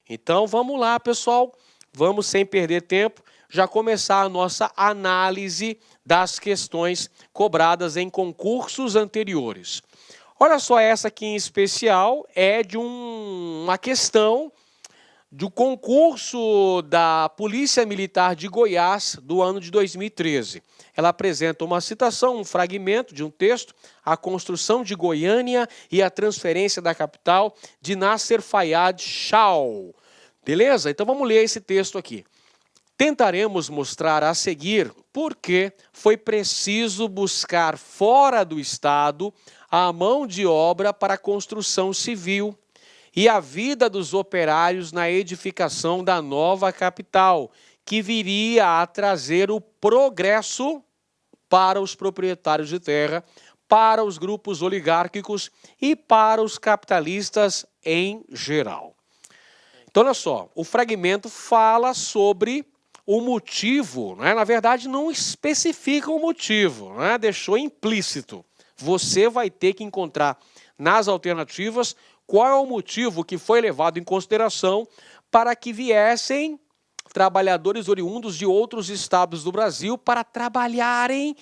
Então vamos lá, pessoal, vamos sem perder tempo, já começar a nossa análise das questões cobradas em concursos anteriores. Olha só, essa aqui em especial é de uma questão do concurso da Polícia Militar de Goiás do ano de 2013. Ela apresenta uma citação, um fragmento de um texto, a construção de Goiânia e a transferência da capital de Nasser Fayad Shau. Beleza? Então vamos ler esse texto aqui. Tentaremos mostrar a seguir por que foi preciso buscar fora do Estado a mão de obra para a construção civil e a vida dos operários na edificação da nova capital, que viria a trazer o progresso para os proprietários de terra, para os grupos oligárquicos e para os capitalistas em geral. Então, olha só, o fragmento fala sobre o motivo, né? Na verdade, não especifica o motivo, né? Deixou implícito. Você vai ter que encontrar nas alternativas qual é o motivo que foi levado em consideração para que viessem trabalhadores oriundos de outros estados do Brasil para trabalharem,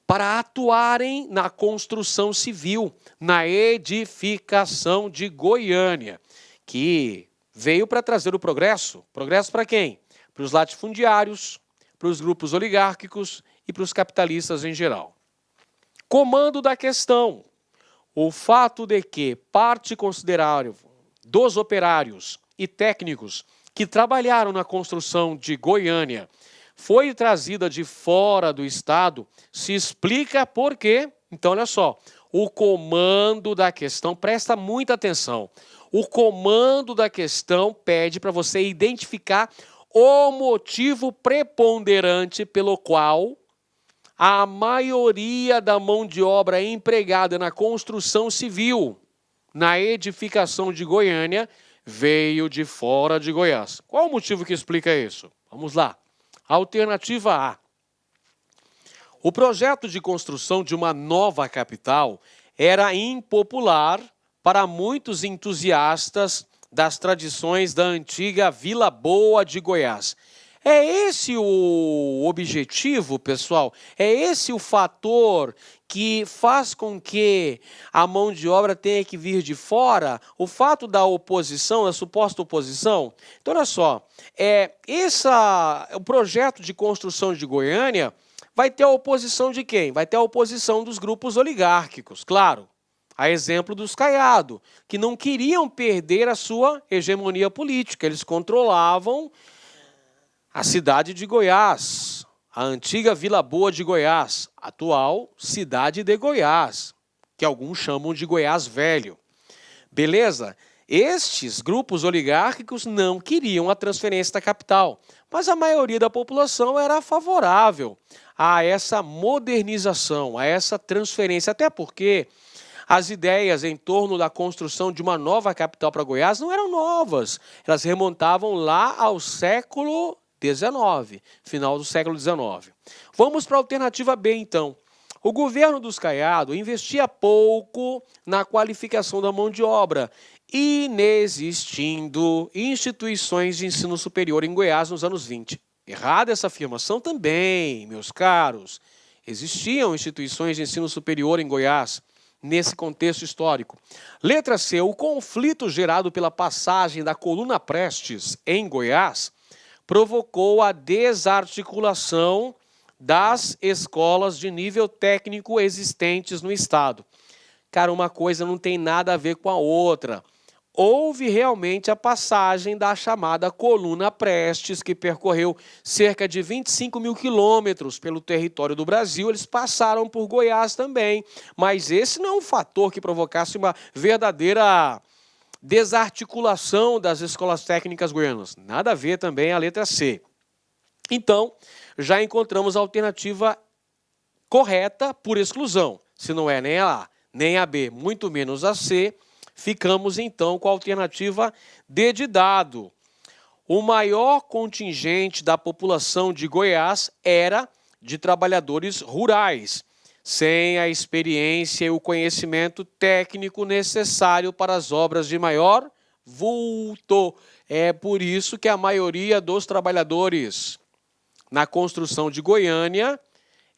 para atuarem na construção civil, na edificação de Goiânia, que veio para trazer o progresso. Progresso para quem? Para os latifundiários, para os grupos oligárquicos e para os capitalistas em geral. Comando da questão. O fato de que parte considerável dos operários e técnicos que trabalharam na construção de Goiânia foi trazida de fora do Estado se explica por quê. Então, olha só, o comando da questão, presta muita atenção, o comando da questão pede para você identificar o motivo preponderante pelo qual a maioria da mão de obra empregada na construção civil, na edificação de Goiânia, veio de fora de Goiás. Qual o motivo que explica isso? Vamos lá. Alternativa A. O projeto de construção de uma nova capital era impopular para muitos entusiastas das tradições da antiga Vila Boa de Goiás. É esse o objetivo, pessoal? É esse o fator que faz com que a mão de obra tenha que vir de fora? O fato da oposição, a suposta oposição? Então, olha só, o projeto de construção de Goiânia vai ter a oposição de quem? Vai ter a oposição dos grupos oligárquicos, claro. A exemplo dos Caiado, que não queriam perder a sua hegemonia política. Eles controlavam a cidade de Goiás, a antiga Vila Boa de Goiás, atual cidade de Goiás, que alguns chamam de Goiás Velho. Beleza? Estes grupos oligárquicos não queriam a transferência da capital, mas a maioria da população era favorável a essa modernização, a essa transferência, até porque as ideias em torno da construção de uma nova capital para Goiás não eram novas, elas remontavam lá ao século XIX, final do século XIX. Vamos para a alternativa B, então. O governo dos Caiado investia pouco na qualificação da mão de obra, inexistindo instituições de ensino superior em Goiás nos anos 20. Errada essa afirmação também, meus caros. Existiam instituições de ensino superior em Goiás nesse contexto histórico. Letra C. O conflito gerado pela passagem da coluna Prestes em Goiás provocou a desarticulação das escolas de nível técnico existentes no estado. Cara, uma coisa não tem nada a ver com a outra. Houve realmente a passagem da chamada coluna Prestes, que percorreu cerca de 25 mil quilômetros pelo território do Brasil. Eles passaram por Goiás também, mas esse não é um fator que provocasse uma verdadeira desarticulação das escolas técnicas goianas. Nada a ver também a letra C. Então, já encontramos a alternativa correta por exclusão. Se não é nem a A, nem a B, muito menos a C, ficamos então com a alternativa D de dado. O maior contingente da população de Goiás era de trabalhadores rurais, sem a experiência e o conhecimento técnico necessário para as obras de maior vulto. É por isso que a maioria dos trabalhadores na construção de Goiânia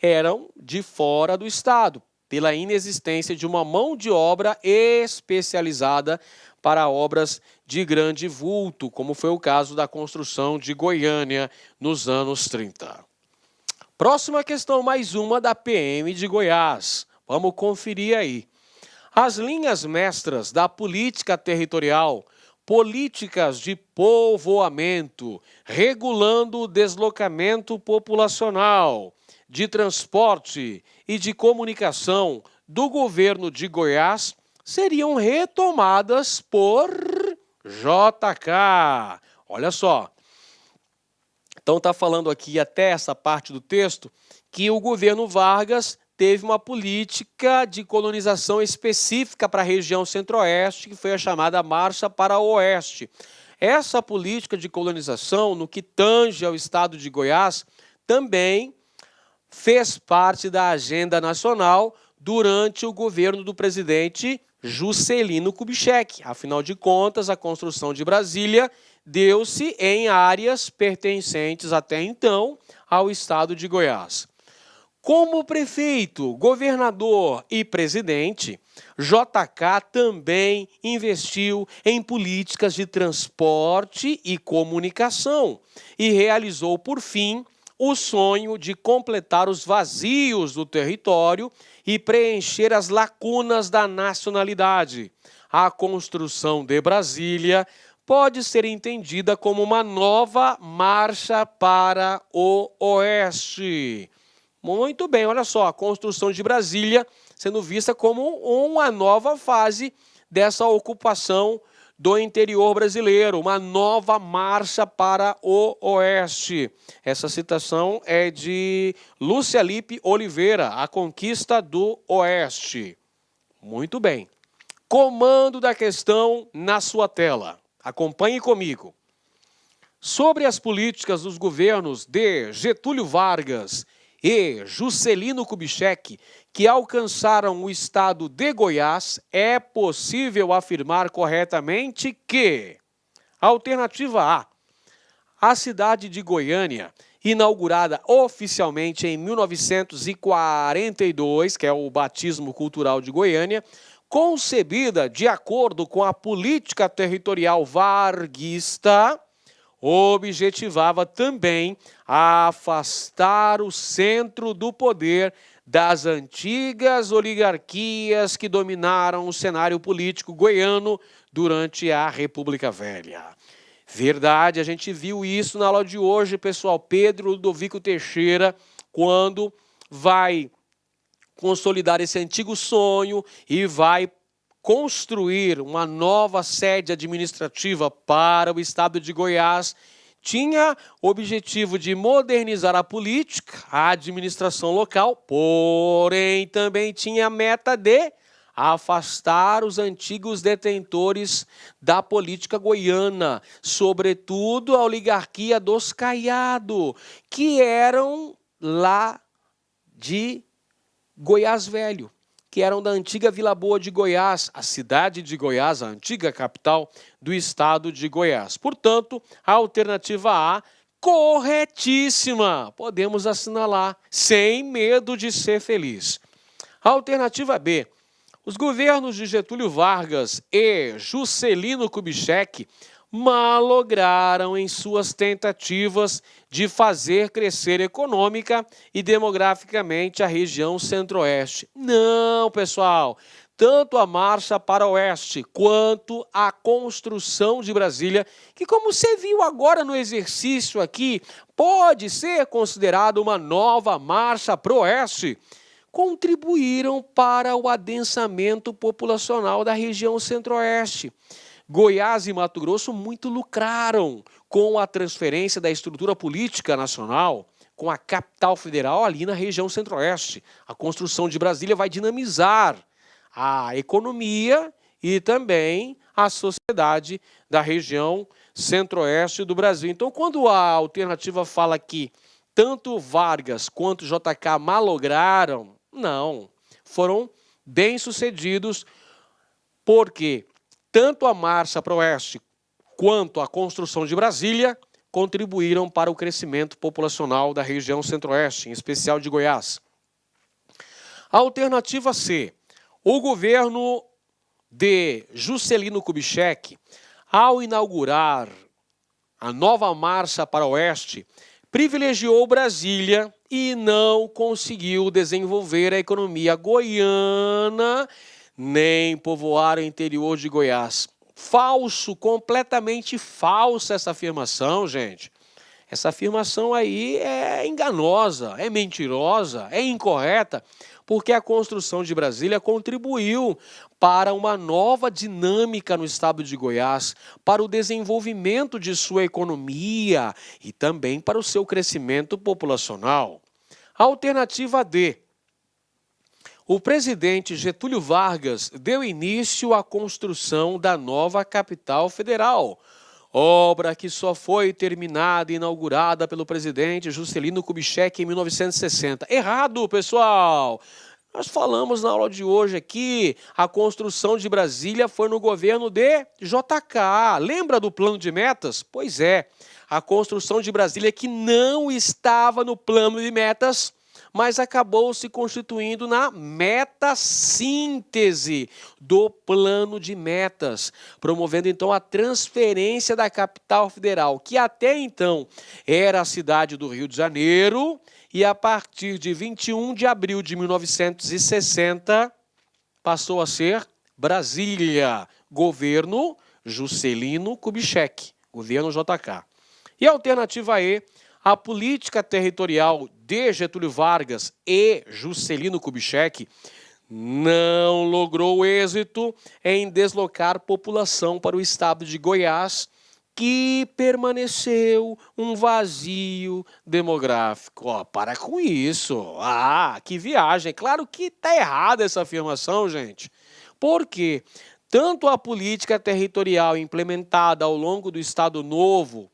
eram de fora do estado, pela inexistência de uma mão de obra especializada para obras de grande vulto, como foi o caso da construção de Goiânia nos anos 30. Próxima questão, mais uma da PM de Goiás. Vamos conferir aí. As linhas mestras da política territorial, políticas de povoamento, regulando o deslocamento populacional, de transporte e de comunicação do governo de Goiás seriam retomadas por JK. Olha só. Então está falando aqui até essa parte do texto que o governo Vargas teve uma política de colonização específica para a região centro-oeste, que foi a chamada Marcha para o Oeste. Essa política de colonização, no que tange ao estado de Goiás, também fez parte da agenda nacional durante o governo do presidente Juscelino Kubitschek. Afinal de contas, a construção de Brasília deu-se em áreas pertencentes até então ao estado de Goiás. Como prefeito, governador e presidente, JK também investiu em políticas de transporte e comunicação e realizou, por fim, o sonho de completar os vazios do território e preencher as lacunas da nacionalidade. A construção de Brasília pode ser entendida como uma nova marcha para o Oeste. Muito bem, olha só, a construção de Brasília sendo vista como uma nova fase dessa ocupação do interior brasileiro, uma nova marcha para o Oeste. Essa citação é de Lúcia Lippe Oliveira, A Conquista do Oeste. Muito bem. Comando da questão na sua tela. Acompanhe comigo. Sobre as políticas dos governos de Getúlio Vargas e Juscelino Kubitschek, que alcançaram o estado de Goiás, é possível afirmar corretamente que: alternativa A cidade de Goiânia, inaugurada oficialmente em 1942, que é o batismo cultural de Goiânia, concebida de acordo com a política territorial varguista, objetivava também afastar o centro do poder das antigas oligarquias que dominaram o cenário político goiano durante a República Velha. Verdade, a gente viu isso na aula de hoje, pessoal. Pedro Ludovico Teixeira, quando vai consolidar esse antigo sonho e vai construir uma nova sede administrativa para o estado de Goiás, tinha o objetivo de modernizar a política, a administração local, porém também tinha a meta de afastar os antigos detentores da política goiana, sobretudo a oligarquia dos Caiado, que eram lá de Goiás Velho, que eram da antiga Vila Boa de Goiás, a cidade de Goiás, a antiga capital do estado de Goiás. Portanto, a alternativa A, corretíssima, podemos assinalar, sem medo de ser feliz. A alternativa B, os governos de Getúlio Vargas e Juscelino Kubitschek malograram em suas tentativas de fazer crescer econômica e demograficamente a região centro-oeste. Não, pessoal, tanto a marcha para o oeste quanto a construção de Brasília, que como você viu agora no exercício aqui, pode ser considerado uma nova marcha para o oeste, contribuíram para o adensamento populacional da região centro-oeste. Goiás e Mato Grosso muito lucraram com a transferência da estrutura política nacional com a capital federal ali na região centro-oeste. A construção de Brasília vai dinamizar a economia e também a sociedade da região centro-oeste do Brasil. Então, quando a alternativa fala que tanto Vargas quanto JK malograram, não, foram bem-sucedidos, porque tanto a marcha para o oeste quanto a construção de Brasília contribuíram para o crescimento populacional da região centro-oeste, em especial de Goiás. Alternativa C. O governo de Juscelino Kubitschek, ao inaugurar a nova marcha para o oeste, privilegiou Brasília e não conseguiu desenvolver a economia goiana, nem povoar o interior de Goiás. Falso, completamente falsa essa afirmação, gente. Essa afirmação aí é enganosa, é mentirosa, é incorreta, porque a construção de Brasília contribuiu para uma nova dinâmica no estado de Goiás, para o desenvolvimento de sua economia e também para o seu crescimento populacional. Alternativa D. O presidente Getúlio Vargas deu início à construção da nova capital federal, obra que só foi terminada e inaugurada pelo presidente Juscelino Kubitschek em 1960. Errado, pessoal! Nós falamos na aula de hoje aqui, a construção de Brasília foi no governo de JK. Lembra do plano de metas? Pois é, a construção de Brasília que não estava no plano de metas, mas acabou se constituindo na meta-síntese do plano de metas, promovendo então a transferência da capital federal, que até então era a cidade do Rio de Janeiro, e a partir de 21 de abril de 1960 passou a ser Brasília, governo Juscelino Kubitschek, governo JK. E a alternativa E, a política territorial de Getúlio Vargas e Juscelino Kubitschek não logrou êxito em deslocar população para o estado de Goiás, que permaneceu um vazio demográfico. Para com isso. Que viagem. Claro que está errada essa afirmação, gente. Por quê? Tanto a política territorial implementada ao longo do Estado Novo,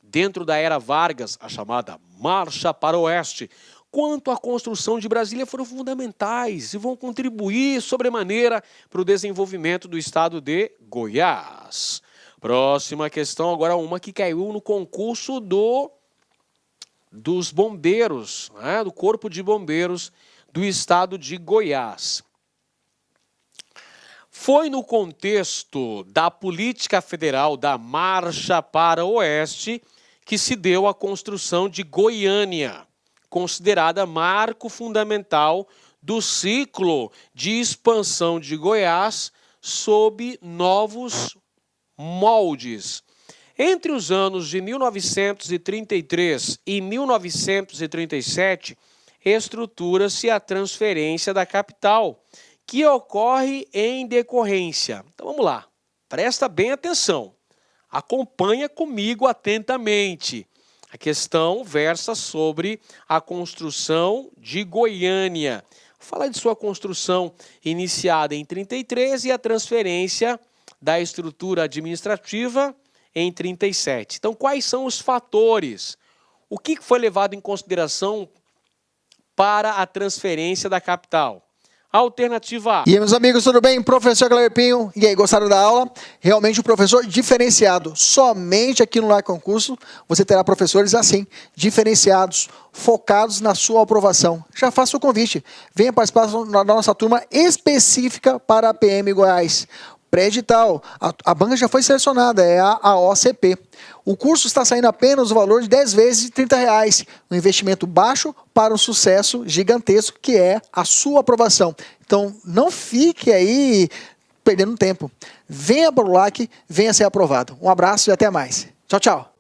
dentro da era Vargas, a chamada Marcha para o Oeste, quanto a construção de Brasília foram fundamentais e vão contribuir sobremaneira para o desenvolvimento do estado de Goiás. Próxima questão, agora uma que caiu no concurso dos bombeiros, né, do Corpo de Bombeiros do estado de Goiás. Foi no contexto da política federal da Marcha para o Oeste que se deu a construção de Goiânia, considerada marco fundamental do ciclo de expansão de Goiás sob novos moldes. Entre os anos de 1933 e 1937, estrutura-se a transferência da capital, que ocorre em decorrência. Então vamos lá, presta bem atenção, acompanha comigo atentamente. A questão versa sobre a construção de Goiânia. Fala de sua construção iniciada em 33 e a transferência da estrutura administrativa em 37. Então, quais são os fatores? O que foi levado em consideração para a transferência da capital? Alternativa A. E aí, meus amigos, tudo bem? Professor Cleber Pinho. E aí, gostaram da aula? Realmente um professor diferenciado. Somente aqui no Lar Concurso você terá professores assim, diferenciados, focados na sua aprovação. Já faça o convite. Venha participar da nossa turma específica para a PM Goiás. Pré-edital, a banca já foi selecionada, é a OCP. O curso está saindo apenas o valor de 10 vezes de R$30. Um investimento baixo para um sucesso gigantesco, que é a sua aprovação. Então, não fique aí perdendo tempo. Venha para o LAC, venha ser aprovado. Um abraço e até mais. Tchau, tchau.